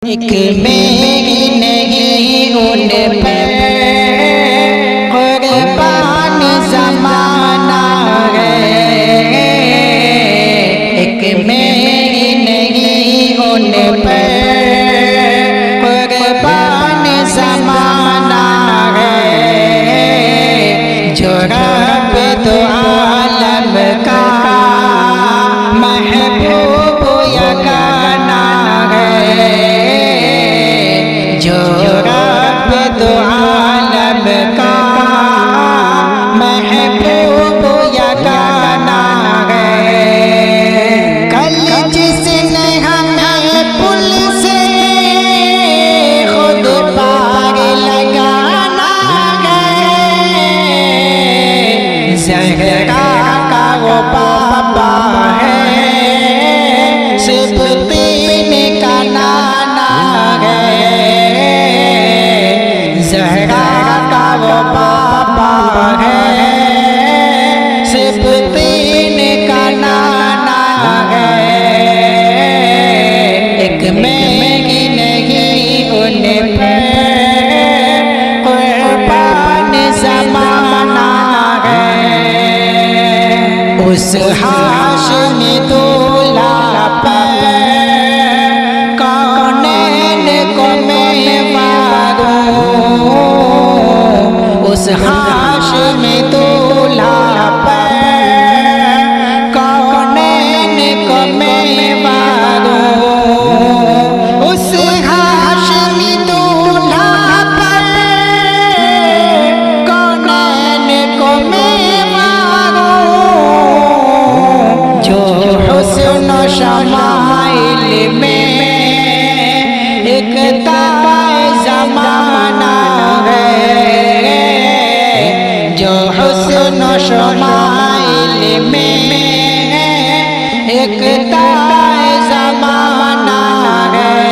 ایک میری نہیں ان پر قربان زمانہ ہے، ایک میری نہیں ان پر قربان زمانہ ہے، جو رب دو عالم کا محبوب یگانہ ہے، جو رب دو عالم کا محبوب یگانہ ہے۔ کل جس نے ہمیں پل سے خود پار لگانا ہے، زہرا کا وہ بابا ہے، سبطین کا نانا ہے، زہرا کا وہ بابا ہے، سبطین کا نانا ہے، ایک میری نہیں ان پر قربان زمانہ ہے، اس ہاشمی دولہا پر کونین کو میں ماروں، اس ہاشمی دولہا پر کونین کو میں ماروں، اس ہاشمی دولہا پر کونین کو میں ماروں، جو حسن و شمائل میں ایک تابع زمانہ ہے، جو حسن و شمائل میں ایک تابع زمانہ ہے،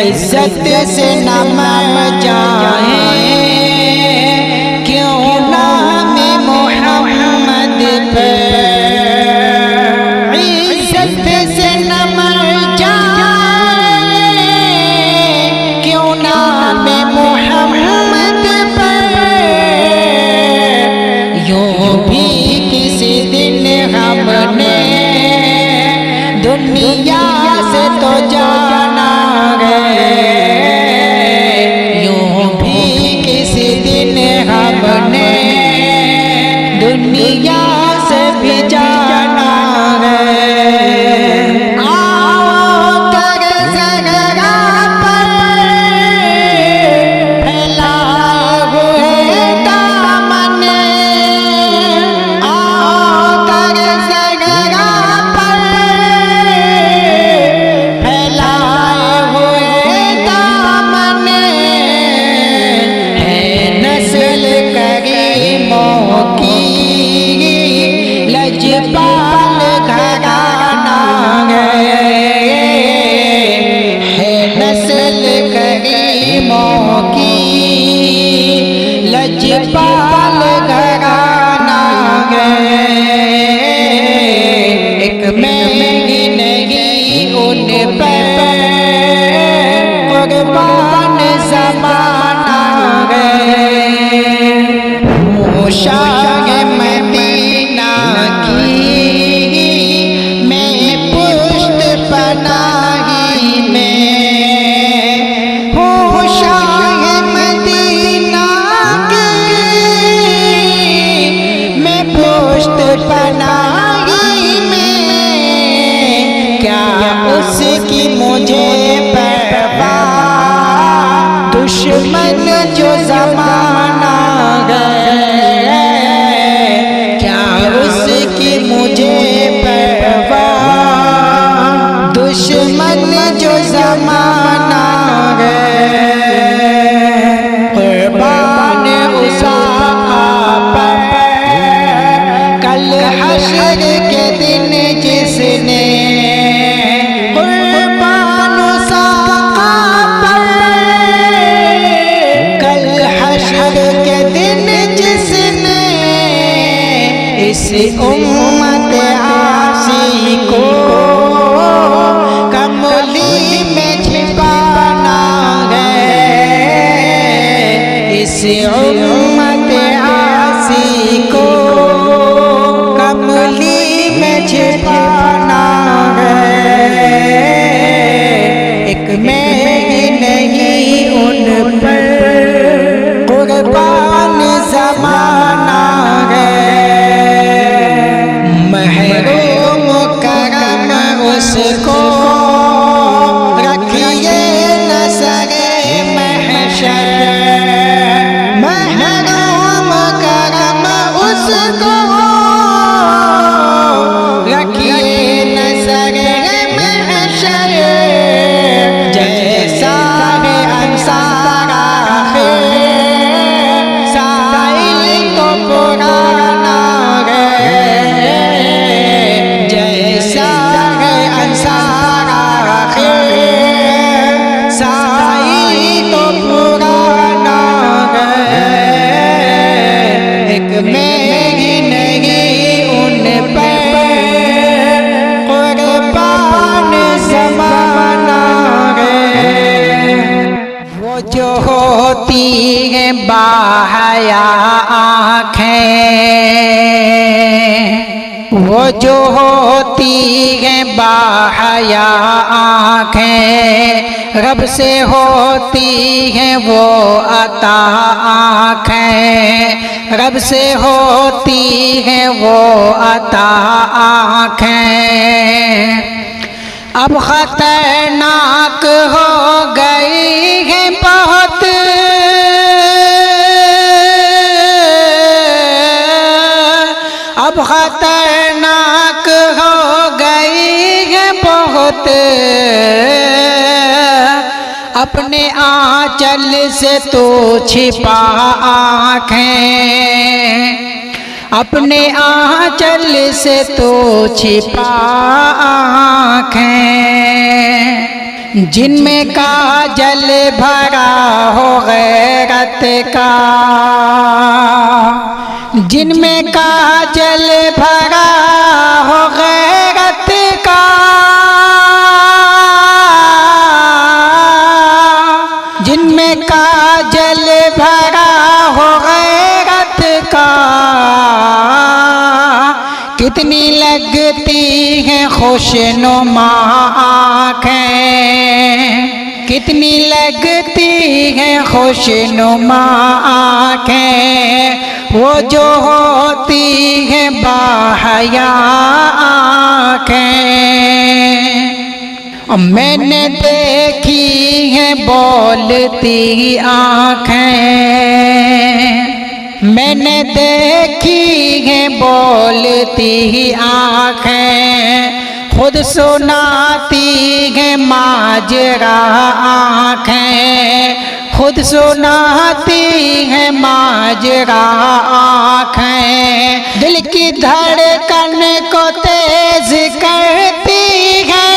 عزت سے نہ مر جائیں کیوں نام محمد پر، عزت سے نہ مر جائیں کیوں نام محمد پر، یوں بھی کسی دن ہم نے دنیا سے تو جانا ہے، یوں بھی کسی دن ہم نے دنیا سے بھی جانا ہے، آؤ کر زہرا پر پھیلائے ہوئے دامن، آؤ کر زہرا پر پھیلائے ہوئے دامن، ہے نسل کریموں کی لجپال گھرانہ ہے، نسل کریموں کی لجپال گھرانہ ہے، ایک میری نہیں ان پر قربان زمانہ ہے، شاہ مدینہ کی میں پشت پناہی میں ہوں، شاہ اس امت عاصی کو کملی میں چھپانا ہے، ایک میں نہیں ان پر قربان زمانہ ہے، محروم کرم اس کو رکھیے نظر محشر، محروم کرم اس کو رکھیے نظر محشر، جیسا ہے انصار آخر سائل تو پرانا ہے، جیسا ہے انصار آخر سائل تو پرانا ہے، ایک میری نہیں ان پر قربان زمانہ ہے، وہ جو ہوتی ہیں باحیا آنکھیں، وہ جو ہوتی ہیں باحیا آنکھیں، رب سے ہوتی ہیں وہ عطا آنکھیں، رب سے ہوتی ہیں وہ عطا آنکھیں، اب خطرناک ہو گئی ہیں بہت، اب خطرناک ہو گئی ہیں بہت، اپنے آنچل سے تو چھپا آنکھیں، اپنے آنچل سے تو چھپا آنکھیں، جن میں کاجل بھرا ہو غیرت کا، جن میں کاجل بھرا ہو غیرت کا، جن میں کاجل بھرا ہو غیرت کا، کتنی لگتی ہیں خوشنما آنکھیں، کتنی لگتی ہیں خوشنما آنکھیں، وہ جو ہوتی ہیں باحیا آنکھیں، میں نے دیکھی ہیں بولتی آنکھیں، میں نے دیکھی ہیں بولتی آنکھیں، خود سناتی ہیں ماجرا آنکھیں، خود سناتی ہیں ماجرا آنکھیں، دل کی دھڑکن کو تیز کرتی ہیں،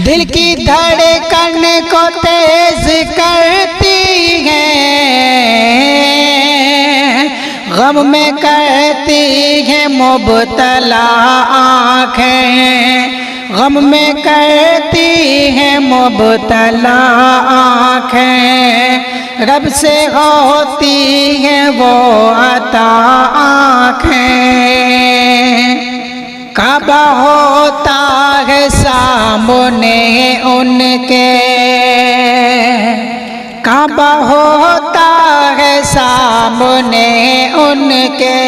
دل کی دھڑکن کو تیز کرتی ہیں، غم میں کرتی ہیں مبتلا آنکھیں، غم میں کرتی ہیں مبتلا آنکھیں، رب سے ہوتی ہیں وہ عطا آنکھیں، کعبہ ہوتا ہے سامنے ان کے، کعبہ ہوتا ہے سامنے ان کے،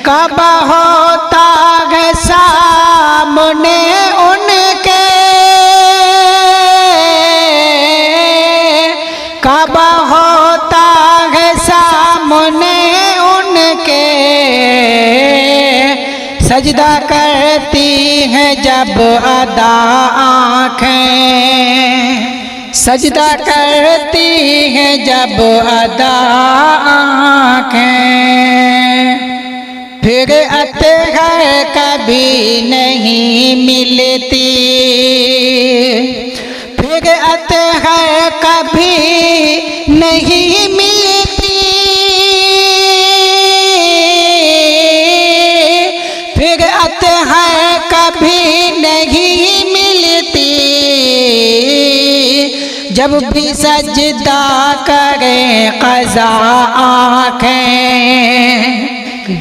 کعبہ ہوتا ہے سامنے ان کے، کعبہ ہوتا ہے سامنے ان کے، سجدہ کرتی ہیں جب ادا آنکھیں، سجدہ کرتی ہیں جب ادا آنکھیں، پھر اطہر کبھی نہیں ملتی، پھر اطہر کبھی نہیں ملتی، پھر اطہر کبھی نہیں ملتی، جب بھی سجدہ کریں قضا آنکھیں،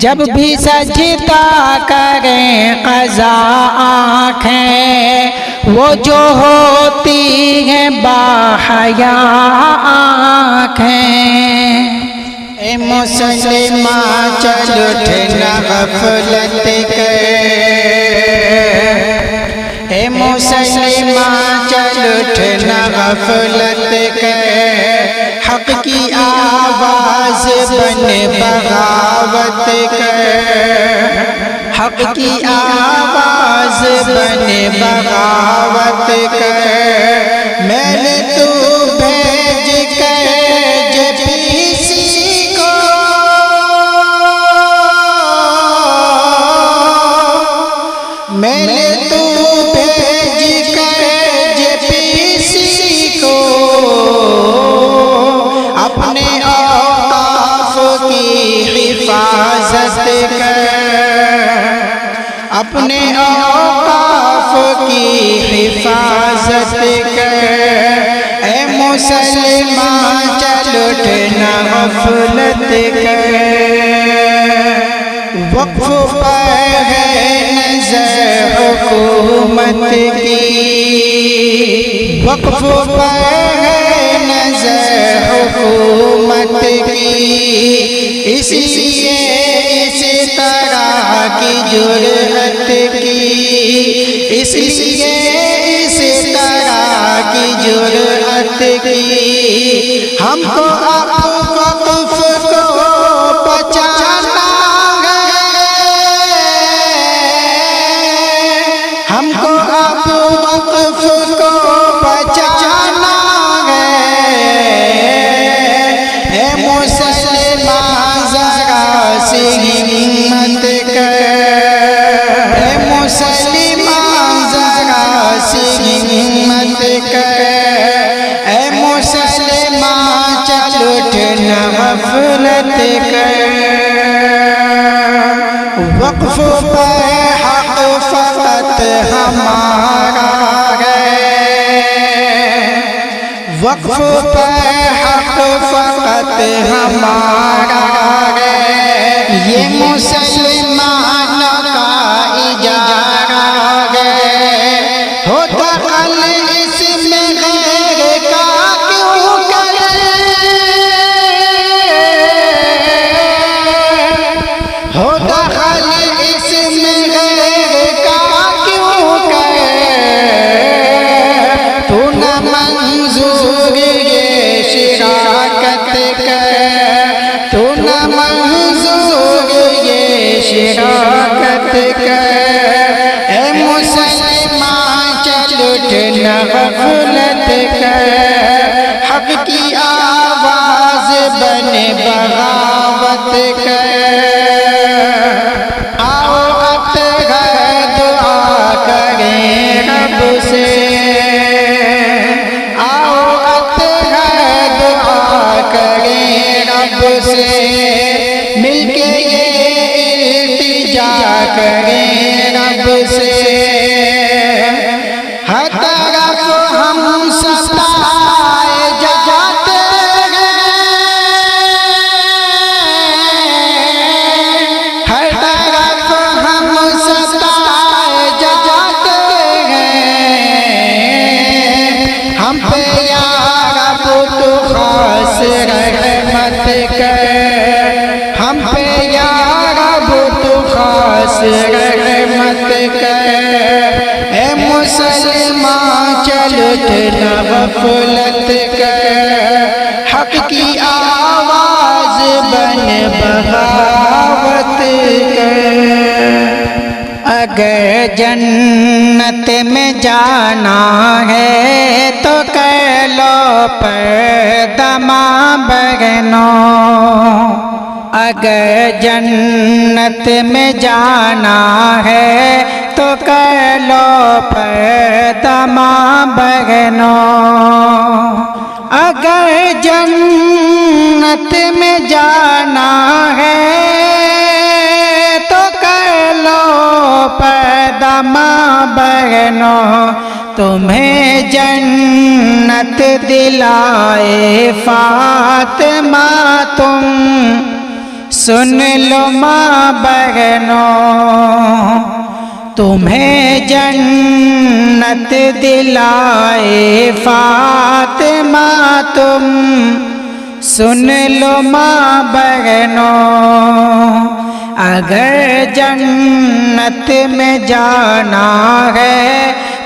جب بھی سجدہ کریں قضا آنکھیں، وہ جو ہوتی ہیں باحیا آنکھیں۔ اے مسلمان چل اٹھنا غفلت کے، اے مسلمان چل اٹھنا غفلت کے، حق کی آواز بن بغاوت کے، حق کی آواز بن بغاوت کے، میں نے تو بھیج کے میں نے تو بھیج کر جے کو اپنے اوقاف کی حفاظت کر، اپنے اوقاف کی حفاظت کر۔ اے مسلمان چل اٹھنا غفلت کر، وقف پر ہے نظر حکومت کی، وقف پر ہے نظر حکومت کی، اس لیے اس طرح کی جرأت کی، اس لیے اس طرح کی جرأت کی، ہم کو اب وقف کو بچانا، ہم کو اب وقف کو بچانا ہے۔ اے مسلمان ذرا سی ہمت کر، اے مسلمان ذرا سی ہمت کر، اے مسلمان چل اٹھنا غفلت کر، وقف پر حق فقط ہمارا ہے، وقف پر حق فقط ہمارا ہے، یہ مسلمانوں کا اجارہ ہے، ہوتا قل اس میں غیر کا کیوں کرے، ہوتا قل اس میں غیر کا کیوں کرے، تو نہ منظور یہ شراکت کر، تو نہ منظور یہ شراکت کر۔ اے مسلمان چل اٹھنا غفلت کر، حق کی آواز بن بغاوت کر، آؤ اطہر دعا کریں رب سے، آؤ اطہر دعا کریں رب سے، مل کے یہ التجا کریں رب سے، ہر طرف ہم ستائے جاتے ہیں، ہر طرف ہم ستائے جاتے ہیں، ہم پہ یا رب تو خاص رحمت کر، ہم پہ یا رب تو خاص رحمت کر۔ اے مسلمان چل اٹھنا غفلت کر، حق کی آواز بن بغاوت کر۔ اگر جنت میں جانا ہے تو کر لو پردہ ماں بہنوں، اگر جنت میں جانا ہے تو کر لو پردہ ماں بہنوں، اگر جنت میں جانا ہے تو کر لو پردہ ماں بہنوں، تمہیں جنت دلائے فاطمہ تم سن لو ماں بہنوں، تمہیں جنت دلائے فاطمہ تم سن لو ماں بہنوں، اگر جنت میں جانا ہے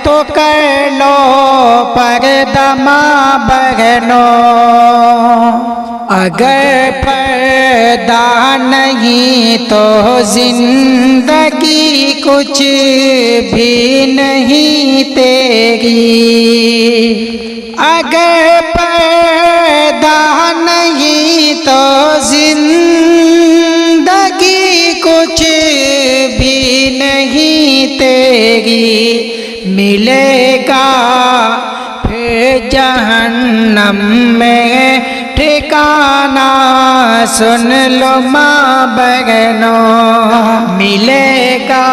تو کر لو پردہ ماں بہنوں، اگر پردہ نہیں تو زندگی کچھ بھی نہیں تیری، اگر پردہ نہیں تو زندگی کچھ بھی نہیں تیری، ملے گا پھر جہنم میں ٹھکانہ سن لو ماں بہنوں، ملے گا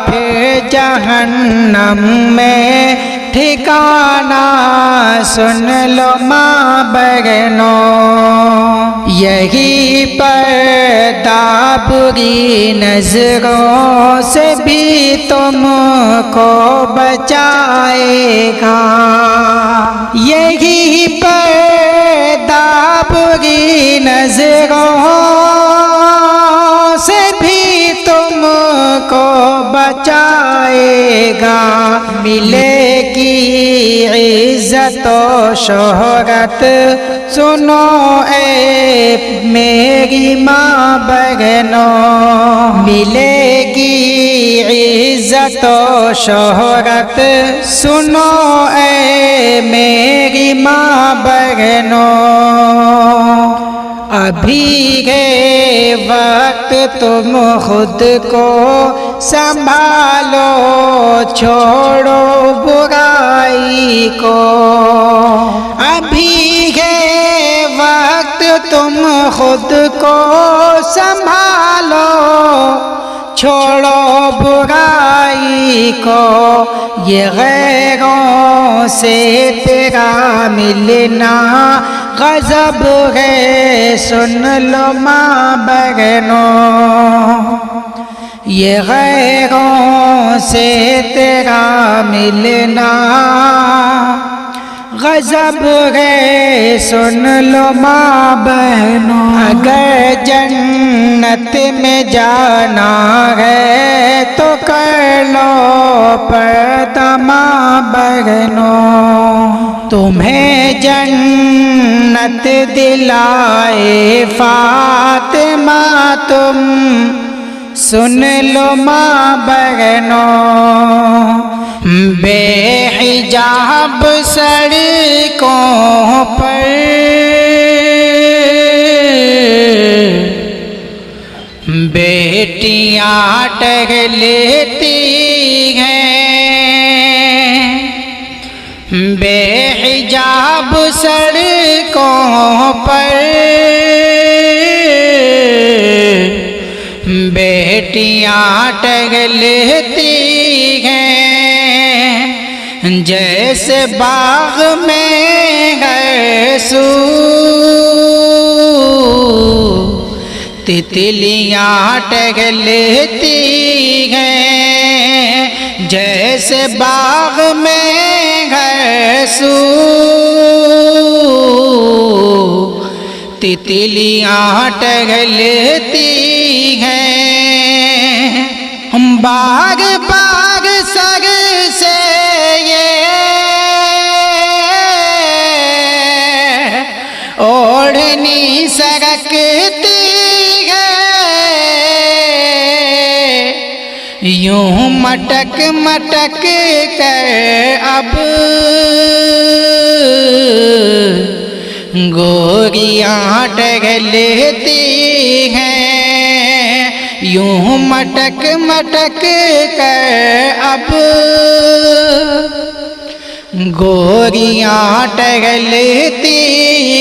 پھر جہنم میں ٹھکانہ سن لو ماں بہنوں، یہی پردہ بری نظروں سے بھی تم کو بچائے گا، یہی پردہ بری نظروں سے بھی تم کو بچائے گا، ملے گی عزت و شہرت سنو اے میری ماں بہنوں، ملے گی عزت و شہرت سنو اے میری ماں بہنوں، ابھی ہے وقت تم خود کو سنبھالو چھوڑو برائی کو، ابھی ہے وقت تم خود کو سنبھالو چھوڑو برائی کو، یہ غیروں سے تیرا ملنا غضب ہے سن لو ماں بہنوں، یہ غیروں سے تیرا ملنا غضب ہے سن لو ماں بہنوں، اگر جنت میں جانا ہے تو کر لو پردہ ماں بہنوں، تمہیں جنت دلائے فاطمہ تم سن لو ماں بہنوں، بے حجاب سڑکوں پر بیٹیاں ٹہلتی ہیں، بے حجاب سڑکوں پر بیٹیاں ٹہلتی ہیں، جیسے باغ میں ہے سو تتلیاں ٹہلتی ہیں، جیسے باغ میں ہے سو تتلیاں ٹہلتی ہیں، باغ باغ سر سے یہ اوڑھنی سرکتی یوں مٹک مٹک کر اب گوریاں ٹہلتی ہیں، یوں مٹک مٹک کر اب گوریاں ٹہلتی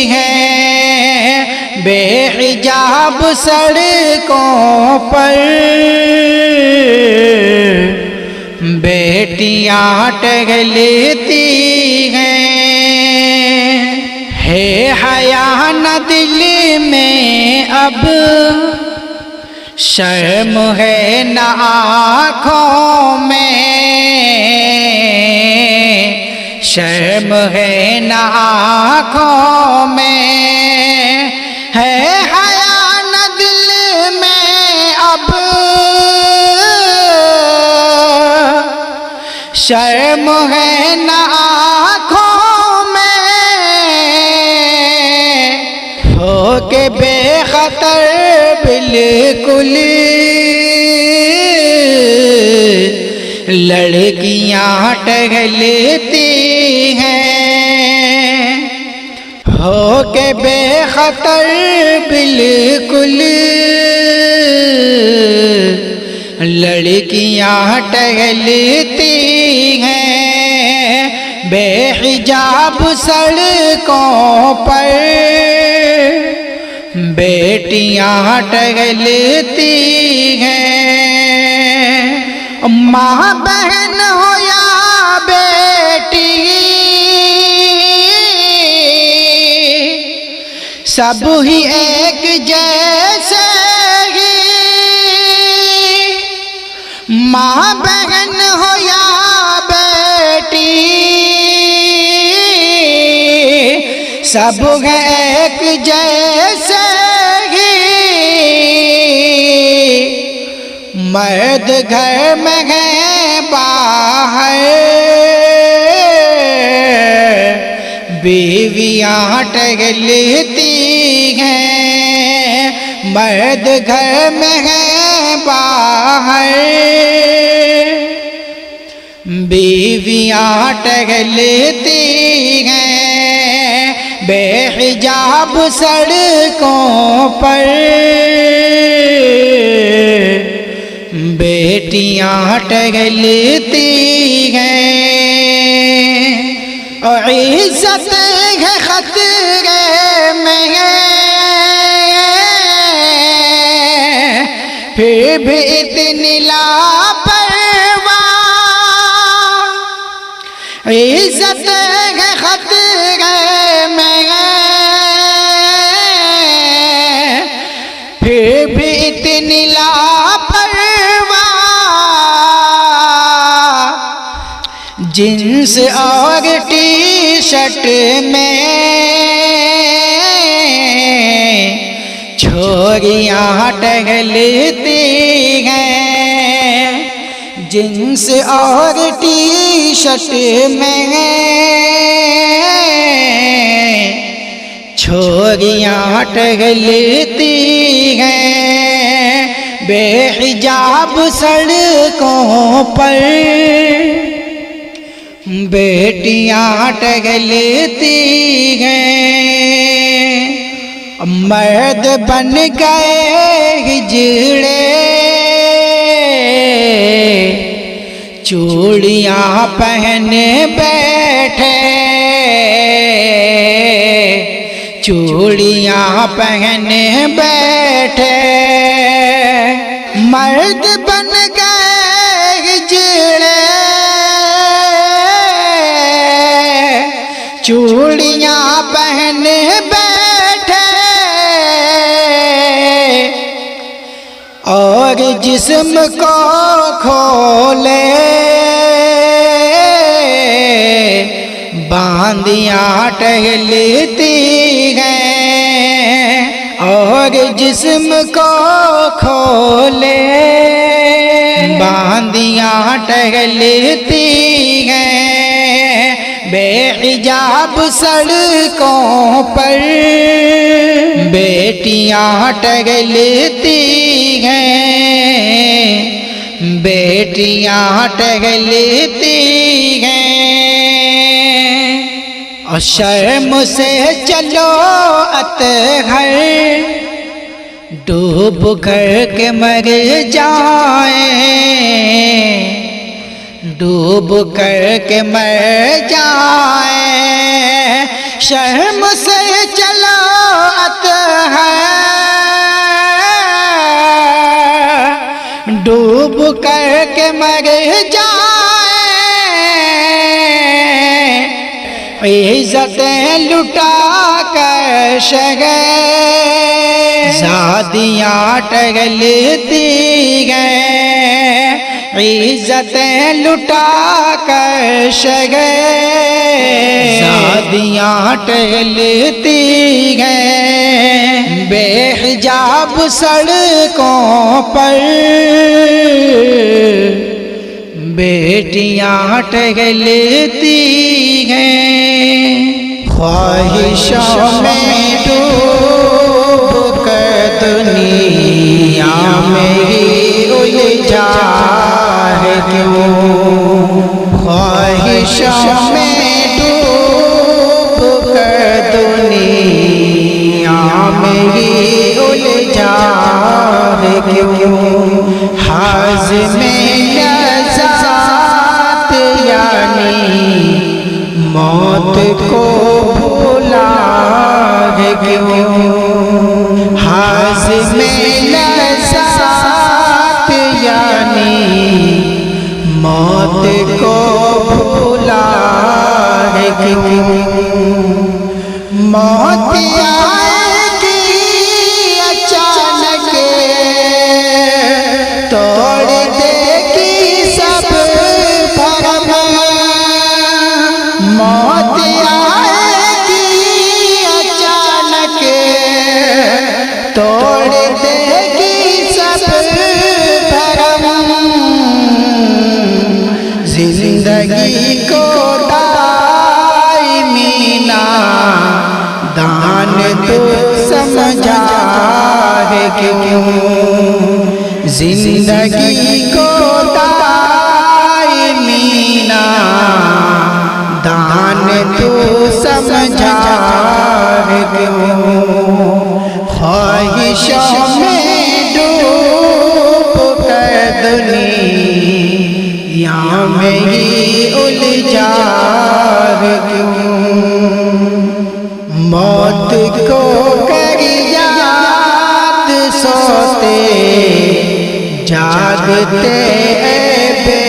ہیں، بے حجاب سڑکوں پر بیٹیاں ٹہلتی ہیں، ہے حیا نہ دل میں اب، شرم ہے نہ آنکھوں میں، شرم ہے نہ آنکھوں میں، ہے حیا نہ دل میں اب، شرم ہے نہ آنکھوں میں، ہو کے بے خطر بالکل لڑکیاں ٹہلتی ہیں، ہو کے بے خطر بالکل لڑکیاں ٹہلتی ہیں، بے حجاب سڑکوں پر بیٹیاں ٹہلتی ہیں، ماں بہن ہو یا بیٹی سب ہی ایک جیسے ہی، ماں بہن ہو یا بیٹی سب ہے ایک جیسے ہی، مرد گھر میں ہے باہر بیویاں ٹہلتی ہیں، مرد گھر میں ہے باہر بیویاں ٹہلتی ہیں، بے حجاب سڑکوں پر بیٹیاں ٹہلتی ہیں، اور عزت ہے خطرے میں پھر بھی اتنی لاپرواہ، عزت ہے خطرے میں پھر بھی اتنی لاپرواہ، جنس اور ٹی شرٹ میں چھوریاں ٹہلتی ہیں، جنس اور ٹی شرٹ میں چھوریاں ٹہلتی ہیں، بے حجاب سڑکوں پر بیٹیاں ٹہلتی ہیں، مرد بن گئے ہجڑے چوڑیاں پہن بیٹھے، چوڑیاں پہن بیٹھے، مرد بن گئے ہجڑے چوڑیاں پہن بیٹھے، اور جسم کو کھولے باندیاں ٹہلتی ہیں، اور جسم کو کھولے باندیاں ٹہلتی ہیں، بے حجاب سڑکوں پر بیٹیاں ٹہلتی ہیں، بیٹیاں ٹہلتی ہیں، اور شرم سے چلو اطہر ڈوب کر کے مر جائیں، ڈوب کر کے مر جائیں، شرم سے چلو اطہر ڈوب کر کے مر جائیں، عزتیں لٹا کر شگے زادیاں ٹگلتی گئیں، عزتیں لٹا کر شگے زادیاں ٹگلتی گئیں، بے حجاب سڑکوں پر بیٹیاں ٹگلتی ہیں، خواہشوں میں ڈوب کر دنیا میں ہی الجھا ہے کیوں، خواہشوں میں ڈوب کر دنیا میں ہی الجھا ہے کیوں، حاض میں موت کو بھولا ہے کیوں، حاض میں لذات یعنی موت کو بھولا ہے کیوں، موت آئے گی اچانک توڑ دے گی سب بھرم، موت آئے گی اچانک توڑ دے گی سب بھرم، زندگی کو دائمی نادان تو سمجھا ہے کیوں، زندگی کو دائمی دان تو سمجھا ہے کیوں، خواہشوں میں ڈوب کر دنیا میں ہی الجھا ہے کیوں، موت کو کر یاد سوتے جاگتے بے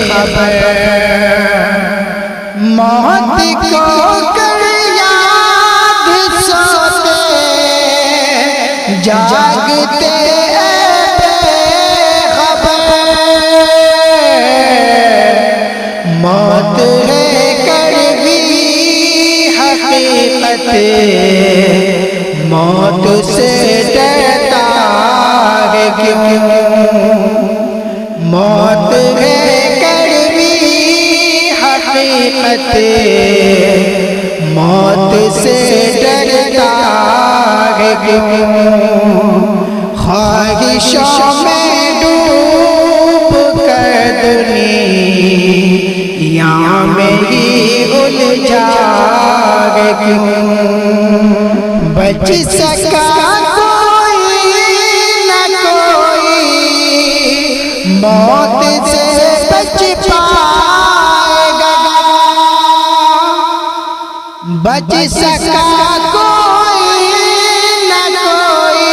خبر، موت کو کر یاد سوتے جاگتے بے خبر، موت ہے کڑوی حقیقت، موت سے ڈرتا ہے کیوں، موت ہے کڑوی حقیقت، موت سے ڈرتا ہے کیوں، خواہشوں میں ڈوب کر دنیا میں ہی الجھا ہے کیوں، بچ سکا کوئی نہ کوئی موت سے بچ پائے گا، بچ سکا کوئی نہ کوئی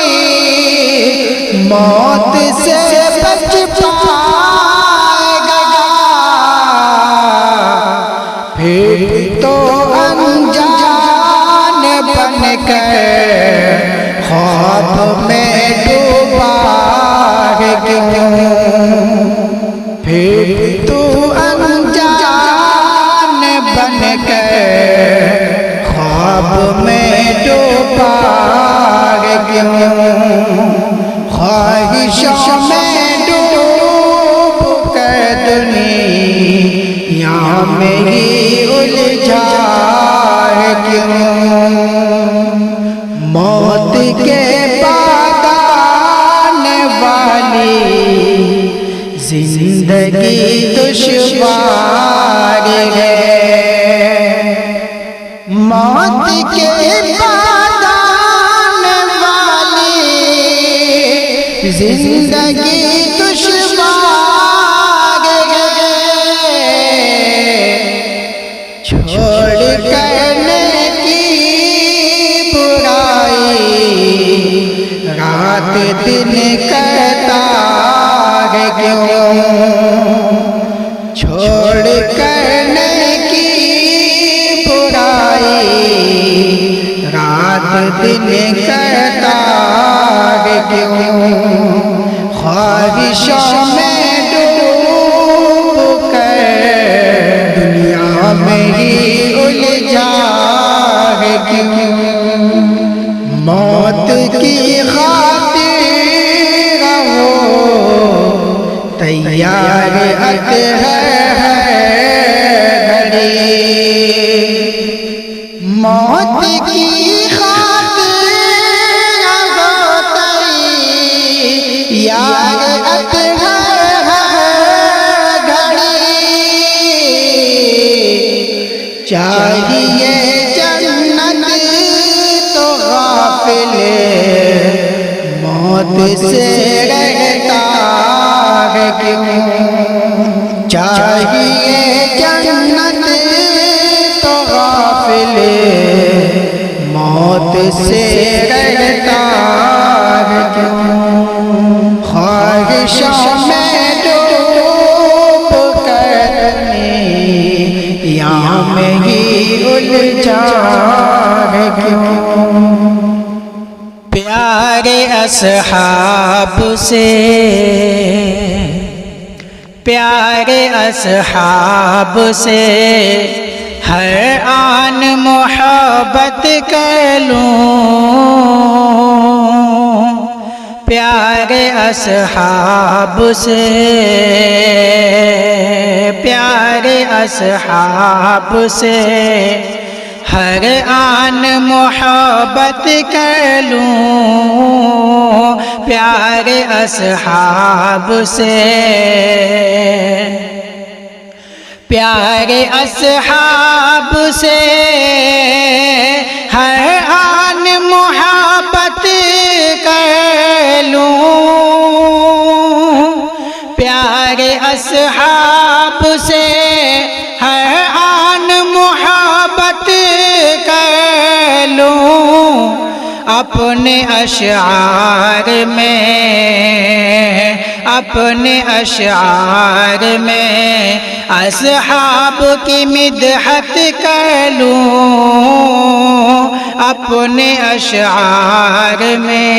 موت سے بچ پائے گا، پھر تو انجان بن کر خواب میں ڈوبا ہے کیوں، پھر تو انجان بن کر خواب میں ڈوبا ہے کیوں، خواہشوں میں ڈوب کر دنیا میں ہی الجھا ہے کیوں، موت کے بعد آنے والی زندگی دشوار ہے، موت کے بعد آنے والی زندگی دشوار ہے، چھوڑ کرنے کی برائی رات دن کرتا ہے کیوں، چھوڑ کرنے کی برائی دل کرتا ہے کیوں خواہشوں میں ڈوب کر دنیا میں ہی الجھا ہے کیوں موت کی خاطر رہو تیار اطہر گھڑی موت کی خاطر رہو تیار اطہر گھڑی چاہیے جنت تو غافل موت سے رہتا ہے کیوں چاہیے جنت تو غافل موت سے رہتا ہے کیوں خواہشوں میں ڈوب کر یہاں میں ہی الجھا ہے کیوں پیارے اصحاب سے پیارے اصحاب سے ہر آن محبت کر لوں پیارے اصحاب سے پیارے اصحاب سے ہر آن محبت کر لوں پیارے اصحاب سے پیارے اصحاب سے ہر آن محبت کر لوں پیارے اصحاب سے ہر آن محبت کر لوں اپنے اشعار میں اصحاب کی مدحت کر لوں اپنے اشعار میں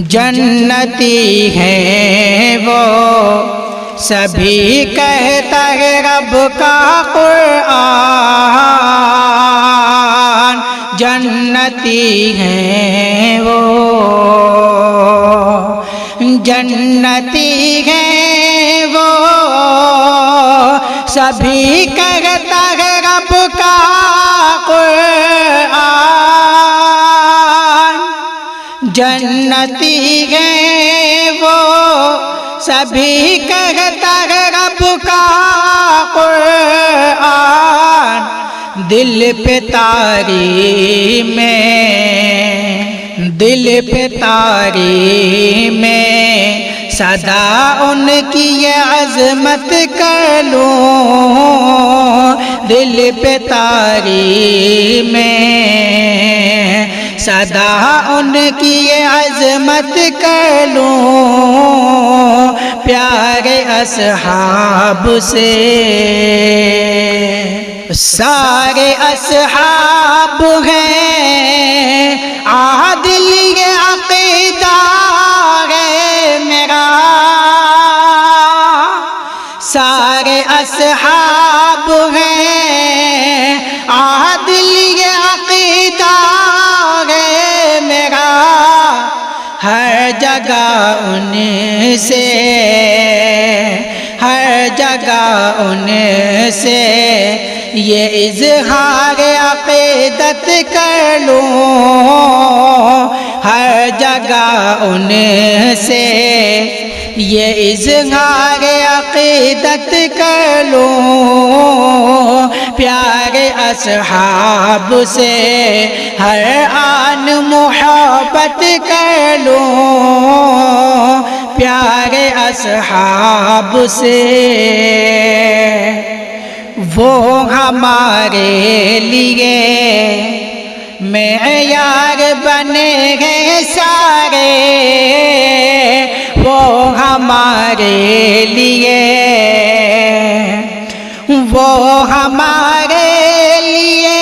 جنتی ہیں وہ سبھی کہتا ہے رب کا قرآن جنتی ہیں وہ جنتی ہیں وہ سبھی کہتا ہے رب کا قرآن جنتی ہیں وہ سبھی کہتا ہے رب کا قرآن دل پہ تاری میں صدا ان کی یہ عظمت کر لوں دل پہ تاری میں صدا ان کی یہ عظمت کر لوں پیارے اصحاب سے سارے اصحاب ہیں عادل یہ عقیدہ ہے میرا سارے اصحاب ہیں عادل یہ عقیدہ ہے میرا ہر جگہ ان سے یہ اظہار عقیدت کر لوں ہر جگہ ان سے یہ اظہار عقیدت کر لوں پیارے اصحاب سے ہر آن محبت کر لوں پیارے اصحاب سے وہ ہمارے لیے معیار بنے ہیں سارے وہ ہمارے لیے وہ ہمارے لیے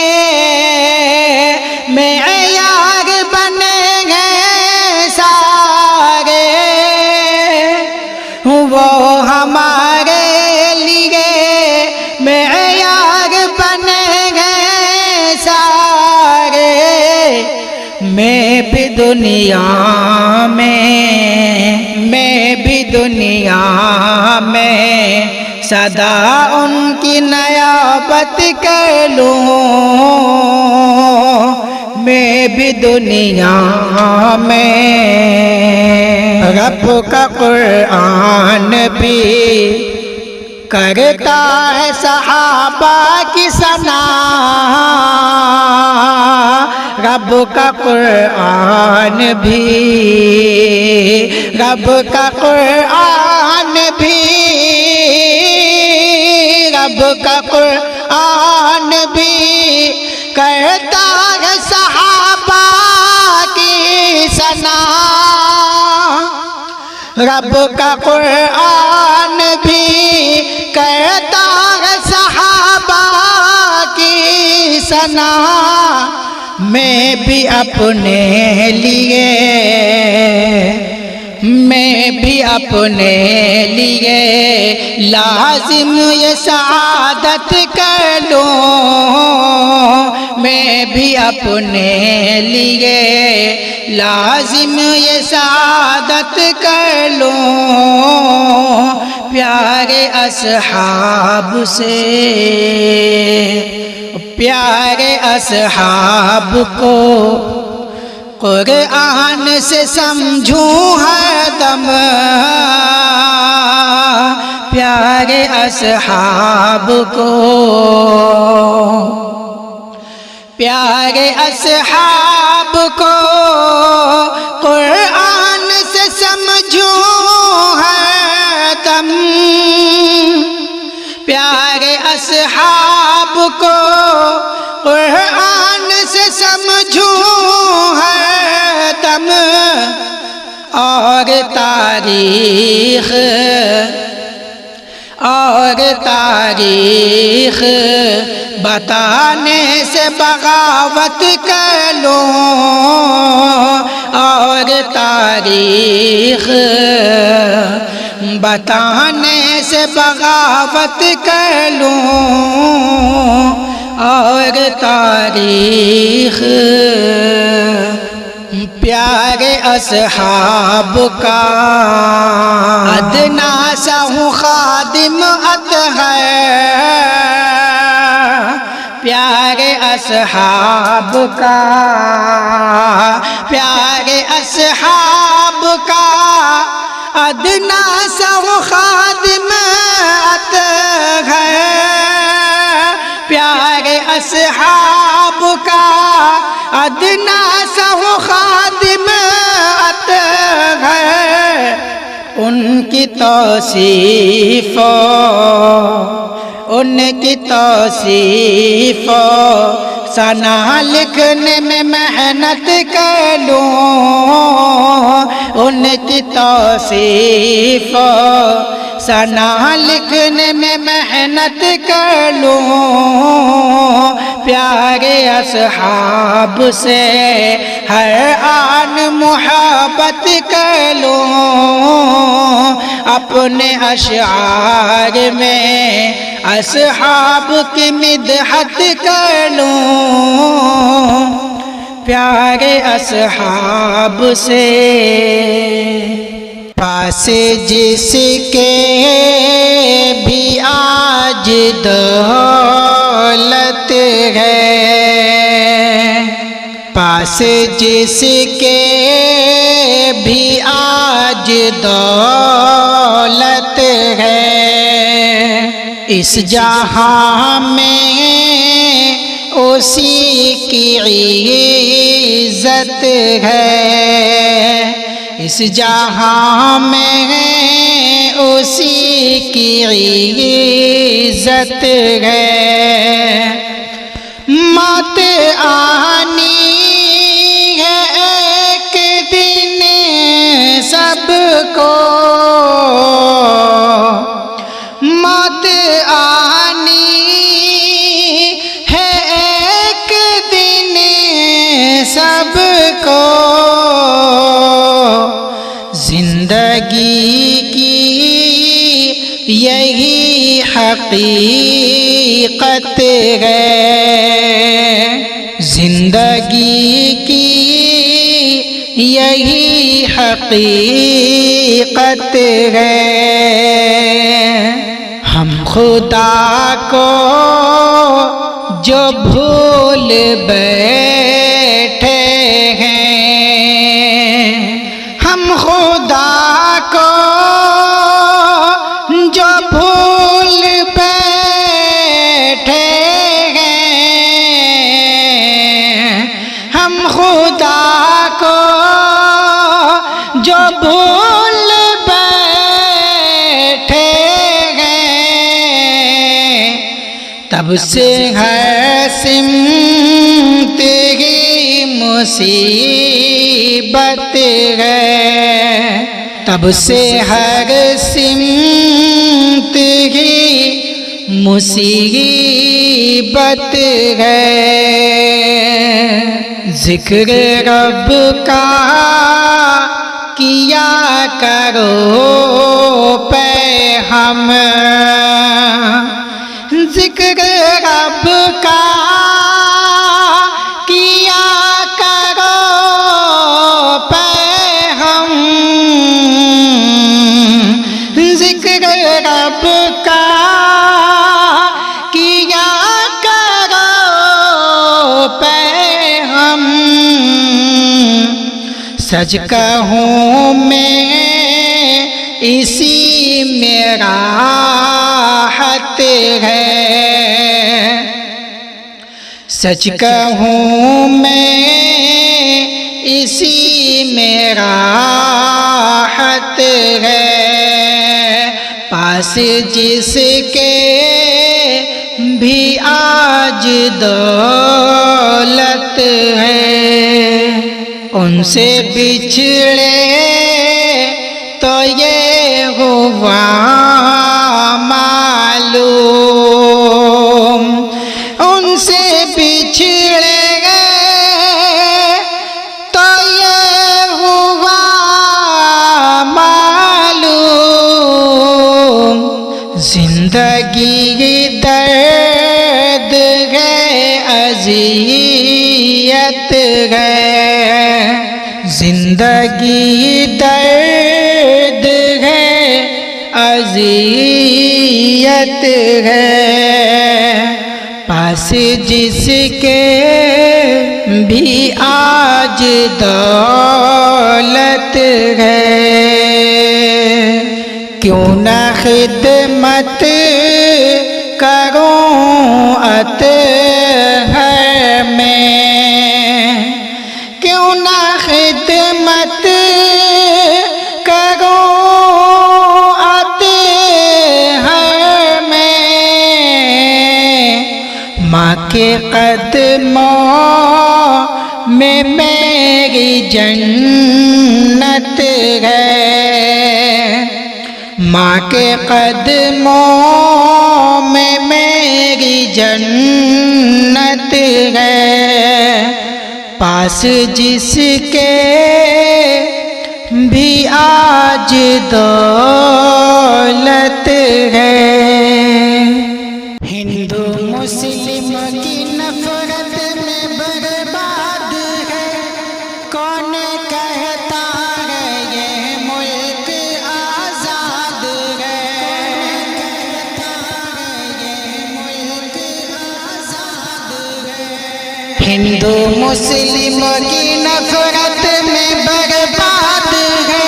دنیا میں صدا ان کی نیابت کر لوں میں بھی دنیا میں رب کا قرآن بھی کرتا ہے صحابہ کی ثنا رب کا قرآن بھی رب کا قرآن بھی رب کا قرآن بھی کرتا ہے صحابہ کی ثنا رب کا قرآن بھی کرتا ہے صحابہ کی ثنا میں بھی اپنے لیے لازم یہ سعادت کر لوں میں بھی اپنے لیے لازم یہ سعادت کر لوں پیارے اصحاب کو قرآن سے سمجھوں ہر دم پیارے اصحاب کو قرآن سے سمجھوں ہر دم پیارے اصحاب کو قرآن سے سمجھوں ہر دم اور تاریخ بتانے سے بغاوت کر لوں اور تاریخ بتانے سے بغاوت کر لوں اور تاریخ پیارے اصحاب کا ادنا سا ہوں خادم اطہر پیارے اصحاب کا ادنا سا ہوں خادم اطہر پیارے اصحاب کا ادنا سا ہوں خادم اطہر ان کی توصیف ثنا لکھنے میں محنت کر لوں ان کی توصیف ثنا لکھنے میں محنت کر لوں پیارے اصحاب سے ہر آن محبت کر لوں اپنے اشعار میں اصحاب کی مدحت کر لوں پیارے اصحاب سے پاس جس کے بھی آج دولت ہے پاس جس کے بھی آج دولت ہے اس جہاں میں اسی کی عزت ہے اس جہاں میں اسی کی عزت ہے موت آنی ہے ایک دن سب کو موت آنی ہے ایک دن سب کو زندگی کی یہی حقیقت ہے زندگی کی یہی حقیقت ہے۔ ہم خدا کو جو بھول بیٹھے ہیں، ہم خدا کو جو بھول بیٹھے ہیں، ہم خدا کو جو بھول بیٹھے ہیں، تب سے ہر سمت ہی مصیبت ہے، تب سے ہر سمت ہی مصیبت ہے۔ ذکر رب کا کیا کرو پہ ہم، ذکر رب کا کیا کرو پہ ہم، ذکر رب کا کیا کرو پہ ہم۔ سج کہوں میں اسی میں راحت ہے، سچ کہوں میں اسی میں راحت ہے، پاس جس کے بھی آج دولت ہے، ان سے بچھڑے تو یہ ہوا معلوم، ان سے بچھڑے گئے تو یہ ہوا معلوم۔ زندگی درد ہے، اذیت ہے، زندگی درد ہے، اذیت ہے، پاس جس کے بھی آج دولت ہے، کیوں نہ خدمت کروں اطہر میں، کیوں نہ خدمت کروں اطہر میں، ماں کے قدموں میں میری جنت ہے، ماں کے قدموں میں میری جنت ہے، پاس جس کے بھی آج دولت ہے۔ ہندو مسلم کی نفرت میں برباد ہے، کون کہتا ہے یہ ملک آزاد ہے، ہندو مسلم کی نفرت میں برباد ہے،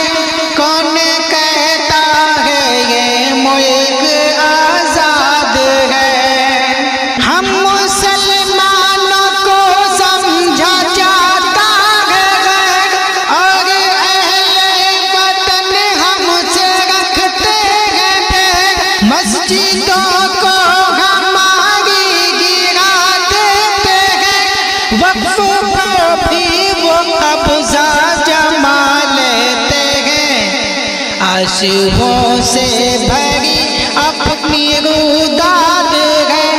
کون کہتا ہے یہ ملک آزاد ہے، ہم مسلمانوں کو سمجھا جاتا ہے اور اہل وطن ہم سے رکھتے ہیں، مسجدوں کو ہماری گرا دیتے ہیں، وقف پر بھی وہ قبضہ جما لیتے ہیں، آنسوؤں سے بھری اپنی روداد ہے،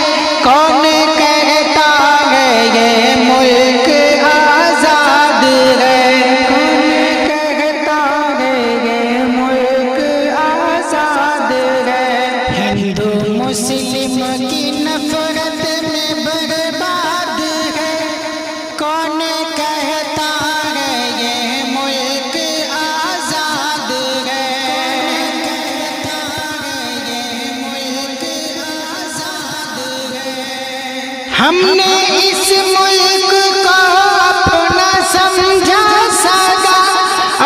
کون کہتا ہے یہ ملک آزاد ہے، کون کہتا ہے یہ ملک آزاد ہے، ہندو مسلم کی نفرت میں برباد ہے، کون کہتا ہے یہ ملک ہم نے اس ملک کو اپنا سمجھا سگا،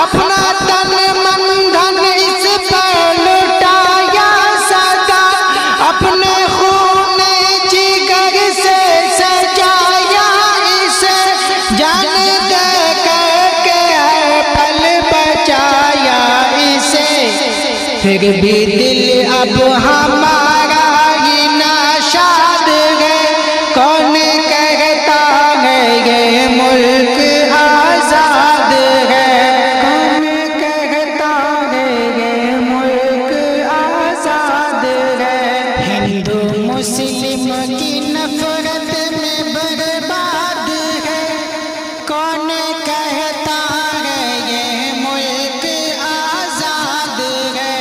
اپنا تن من دھن اس پر لٹایا سگا، اپنے خون جگر سے سجایا اسے، جان دے کر کے ہر پل بچایا اسے، پھر بھی دل اب ہمارا ہی ناشاد ہے، کون کہتا ہے یہ ملک آزاد ہے، کون کہتا ہے یہ ملک آزاد ہے، ہندو مسلم کی نفرت میں برباد ہے، کون کہتا ہے یہ ملک آزاد ہے،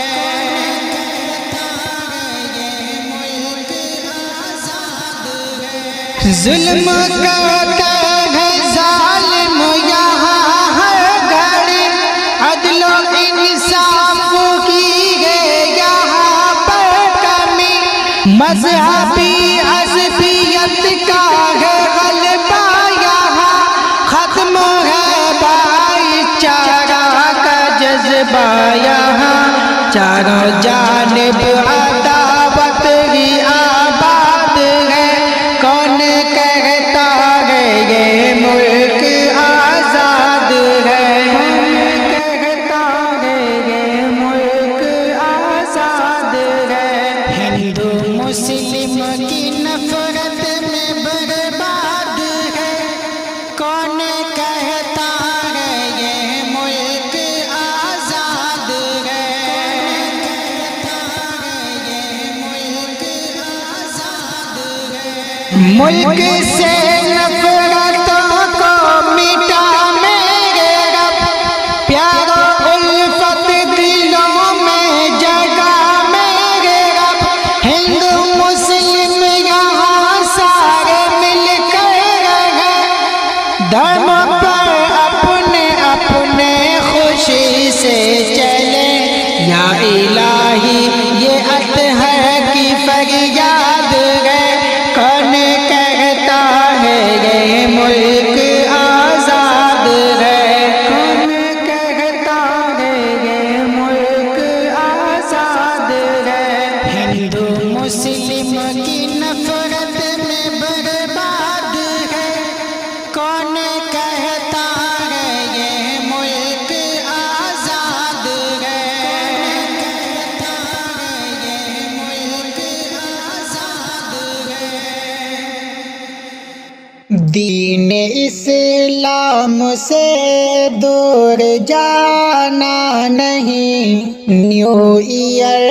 ظلم کرتا ہے ظالم یہاں ہر گھڑی، عدل و انصاف کی ہے یہاں پر کمی، مذہبی عصبیت کا ہے غلبہ یہاں، ختم ہے بھائی چارہ کا جذبہ یہاں، چاروں جانب عداوت ہی آباد ہے، کون کہتا ہے یہ ملک آزاد ہے، کون کہتا ہے یہ ملک آزاد ہے، ہندو مسلم کی نفرت میں برباد ہے، کون کہتا ہے یہ ملک آزاد ہے، ملک سے نفرتوں کو مٹا میرے رب، پیار و الفت دلوں میں جگا میرے رب، ہندو مسلم یہاں سارے مل کر رہے، دھرم پر اپنے اپنے خوشی سے چلے، یا الہی یہ اطہر کی فریاد ہے، کون کہتا ہے یہ ملک آزاد ہے، کون کہتا ہے یہ ملک آزاد ہے، ہندو مسلم کی نفرت میں برباد ہے، کون کہتا ہے یہ ملک آزاد ہے، دین اسلام سے دور جانا نہیں، نیو ایئر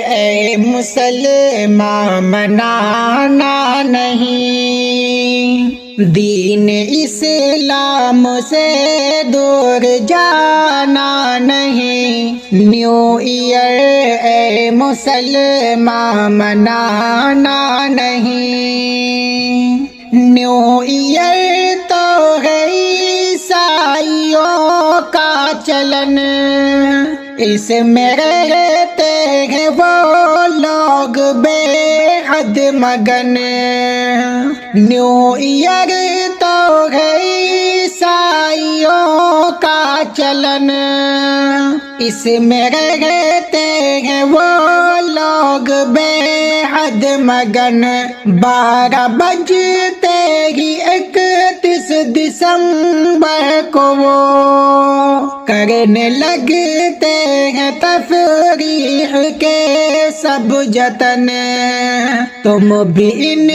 اے مسلمان منانا نہیں، دین اسلام سے دور جانا نہیں، نیو ایئر اے مسلمان منانا نہیں، نیو ایئر تو ہے عیسائیوں کا چلن، اس میں رہتے ہیں وہ لوگ بے حد مگن، نیو ایئر تو ہے عیسائیوں کا چلن، اس میں رہتے ہیں وہ لوگ بے حد مگن، 12 بجتے ہی 31 دسمبر کو وہ کرنے لگتے ہیں تفریح کے سب جتن، تم بھی ان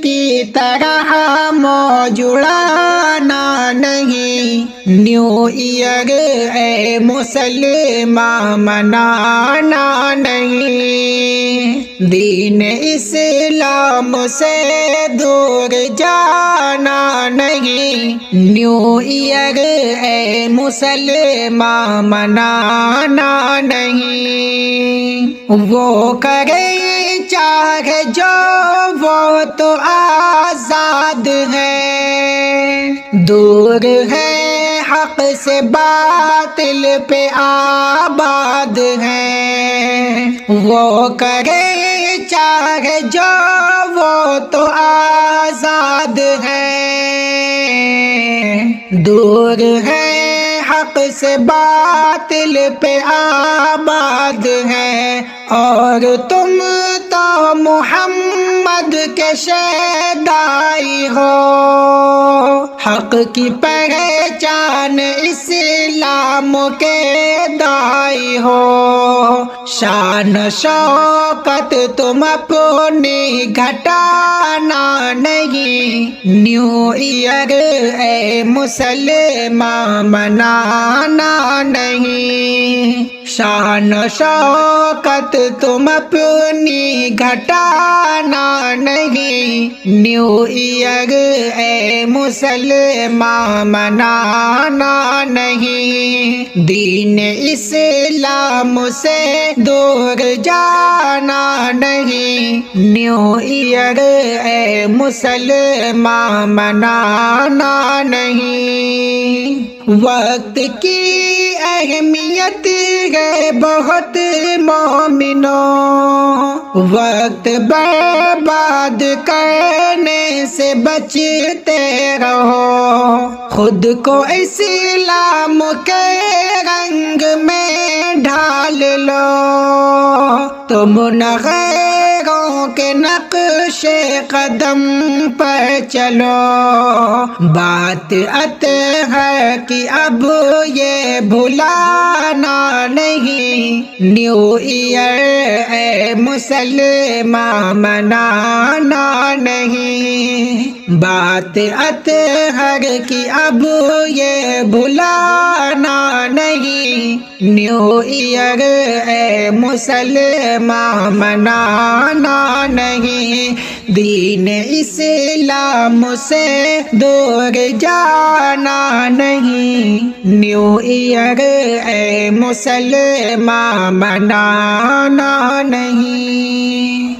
کی طرح موج اڑانا نہیں، نیو ایئر اے مسلمان منانا نہیں، دین اسلام سے دور جانا نہیں، نیو ایئر اے مسلمان منانا نہیں، وہ کرے چاہے جو وہ تو آزاد ہے، دور ہے حق سے باطل پہ آباد ہے، وہ کرے چاہے جو وہ تو آزاد ہے، دور ہے حق سے باطل پہ آباد ہے، اور تم تو محمد کے شیدائی ہو، حق کی پہچان اسلام کے دائی ہو، شان شوکت تم اپنی گھٹانا نہیں، نیو ایئر اے مسلمان منانا نہیں، شان شوکت تم اپنی گھٹانا نہیں، نیو ایئر اے مسلمان منانا نہیں، دین اسلام سے دور جانا نہیں، نیو ایئر اے مسلمان منانا نہیں۔ وقت کی اہمیت ہے بہت مومنوں، وقت برباد کرنے سے بچتے رہو، خود کو اسلام کے رنگ میں ڈھال لو، تم نہ غیروں کے نقش قدم پر چلو، بات اطہر کی اب یہ بھلانا نہیں، نیو ایئر اے مسلمان منانا نہیں، بات اطہر کی اب یہ بھلانا نہیں، نیو ایئر اے مسلمان منانا نہیں، دین اسلام سے دور جانا نہیں، نیو ایئر اے مسلمان منانا نہیں۔